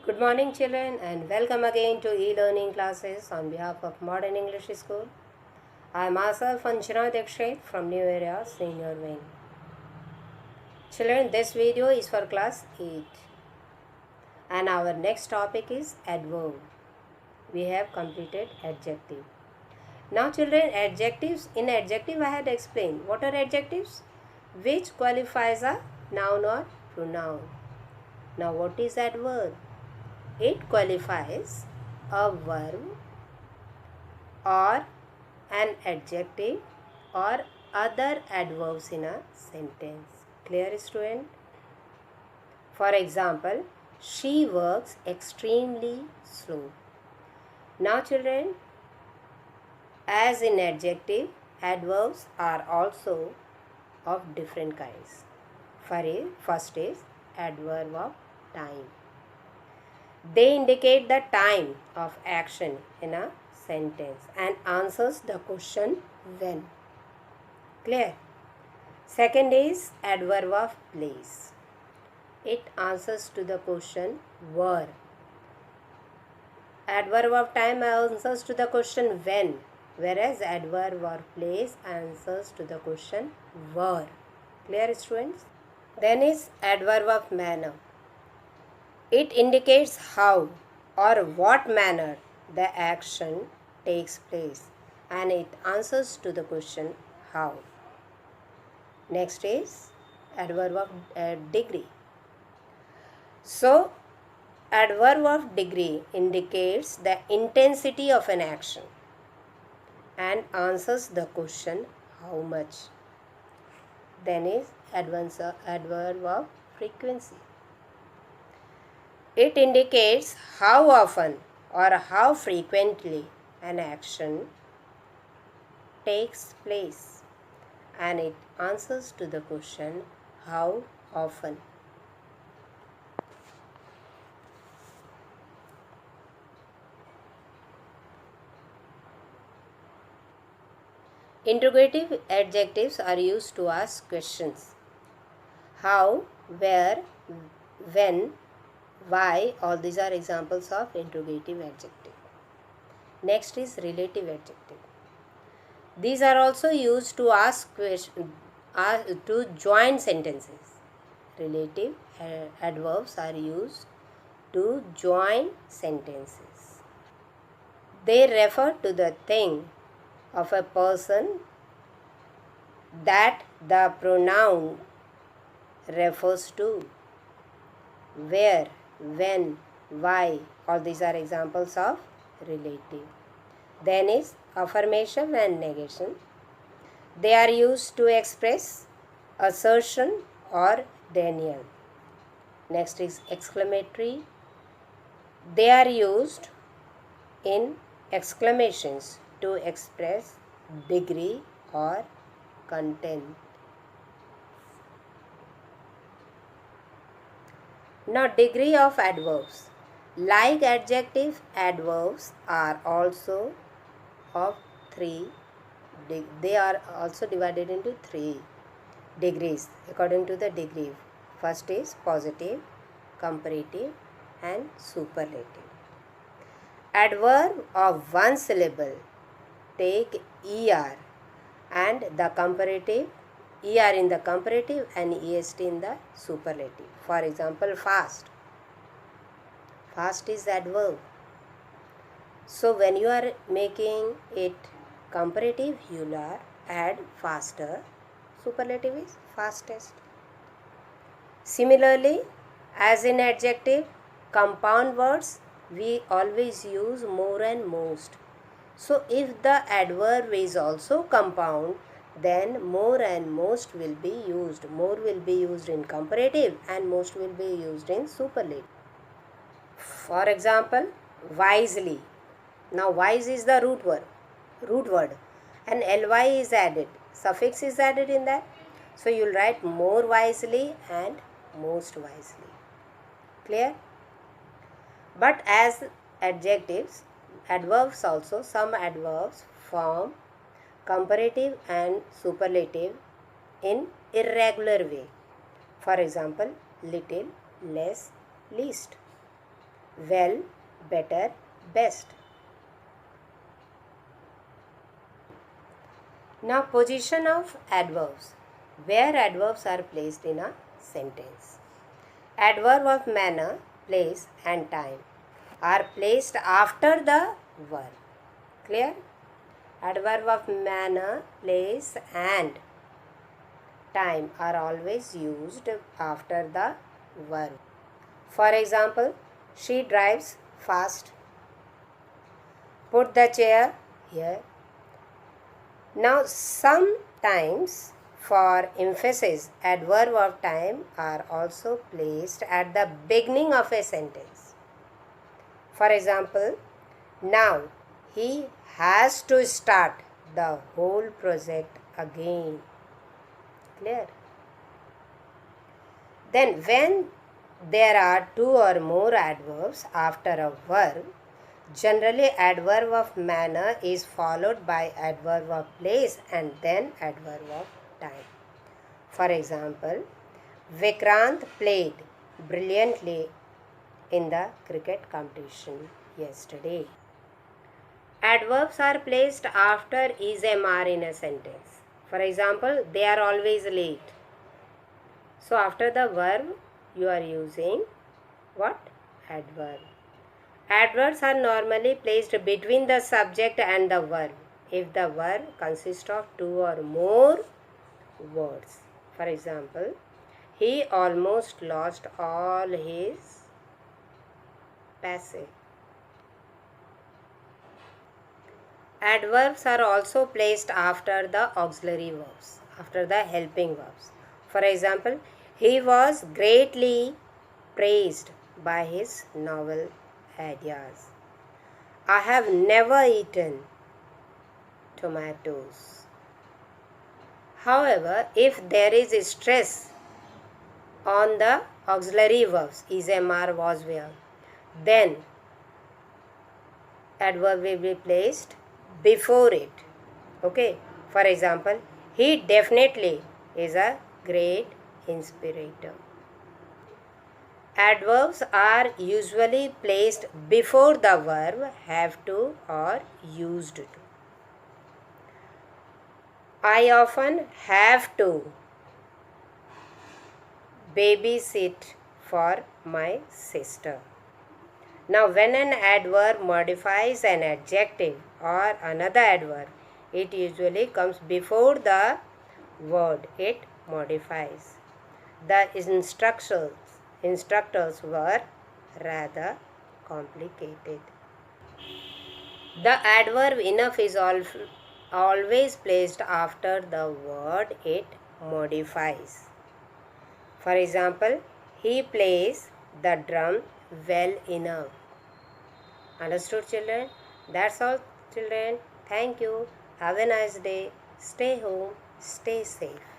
Good morning, children, and welcome again to e-learning classes on behalf of Modern English School. I am myself Anjana Dikshit from New Area Senior Wing. Children, this video is for class 8, and our next topic is adverb. We have completed adjective. Now, children, adjectives. In adjective, I had explained what are adjectives, which qualifies a noun or pronoun. Now, what is adverb? It qualifies a verb or an adjective or other adverbs in a sentence. Clear, student? For example, she works extremely slow. Now, children, as in adjective, adverbs are also of different kinds. First is adverb of time. They indicate the time of action in a sentence and answers the question when. Clear? Second is adverb of place. It answers to the question where. Adverb of time answers to the question when, whereas adverb of place answers to the question where. Clear, students? Then is adverb of manner. It indicates how or what manner the action takes place and it answers to the question how. Next is adverb of degree. So, adverb of degree indicates the intensity of an action and answers the question how much. Then is adverb of frequency. It indicates how often or how frequently an action takes place and it answers to the question how often. Interrogative adjectives are used to ask questions. How, where, when, why, all these are examples of interrogative adjective. Next is relative adjective. These are also used to ask questions, to join sentences. Relative adverbs are used to join sentences. They refer to the thing of a person that the pronoun refers to. Where, when, why, all these are examples of relative. Then is affirmation and negation. They are used to express assertion or denial. Next is exclamatory. They are used in exclamations to express degree or content. Now, degree of adverbs. Like adjective, adverbs are also of three. They are also divided into 3 degrees according to the degree. First is positive, comparative, and superlative. Adverb of one syllable take er and the comparative, er in the comparative and est in the superlative. For example, fast. Fast is adverb. So when you are making it comparative, you will add faster. Superlative is fastest. Similarly, as in adjective, compound words, we always use more and most. So if the adverb is also compound, then more and most will be used. More will be used in comparative and most will be used in superlative. For example, wisely. Now wise is the root word and ly is added. Suffix is added in that. So you will write more wisely and most wisely. Clear? But as adjectives, adverbs also, some adverbs form comparative and superlative in irregular way. For example, little, less, least. well, better, best. Now position of adverbs. Where adverbs are placed in a sentence. Adverb of manner, place and time are placed after the verb. Clear? Adverb of manner, place and time are always used after the verb. For example, she drives fast. Put the chair here. Now sometimes for emphasis, adverb of time are also placed at the beginning of a sentence. For example, now he has to start the whole project again. Clear? Then when there are two or more adverbs after a verb, generally adverb of manner is followed by adverb of place and then adverb of time. For example, Vikrant played brilliantly in the cricket competition yesterday. Adverbs are placed after is MR in a sentence. For example, they are always late. So after the verb, you are using what? Adverb. Adverbs are normally placed between the subject and the verb if the verb consists of two or more words. For example, he almost lost all his passive. Adverbs are also placed after the auxiliary verbs, after the helping verbs. For example, he was greatly praised by his novel ideas. I have never eaten tomatoes. However, if there is a stress on the auxiliary verbs, is, MR, was, were, then adverb will be placed before it. Okay. For example, he definitely is a great inspirator. Adverbs are usually placed before the verb have to or used to. I often have to babysit for my sister. Now, when an adverb modifies an adjective or another adverb, it usually comes before the word it modifies. The instructors were rather complicated. The adverb enough is always placed after the word it modifies. For example, he plays the drum well enough. Understood, children? That's all, children. Thank you. Have a nice day. Stay home. Stay safe.